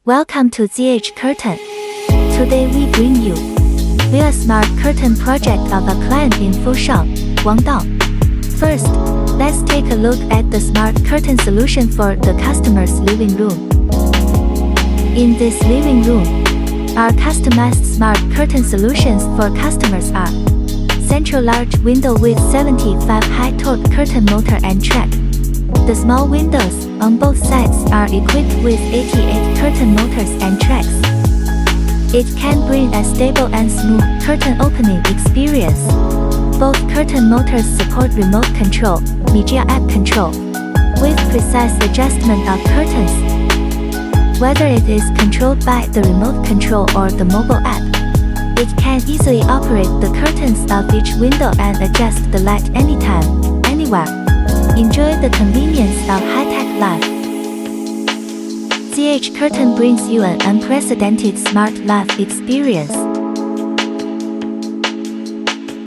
Welcome to ZH Curtain. Today we bring you a smart curtain project of a client in Foshan, Guangdong. First, let's take a look at the smart curtain solution for the customer's living room. In this living room, our customized smart curtain solutions for customers are central large window with 75 high torque curtain motor and track. The small windows on both sides are equipped with 88 curtain motors and tracks. It can bring a stable and smooth curtain opening experience. Both curtain motors support remote control, media app control, with precise adjustment of curtains. Whether it is controlled by the remote control or the mobile app, it can easily operate the curtains of each window and adjust the light anytime, anywhere. Enjoy the convenience of high-tech life. ZH Curtain brings you an unprecedented smart life experience.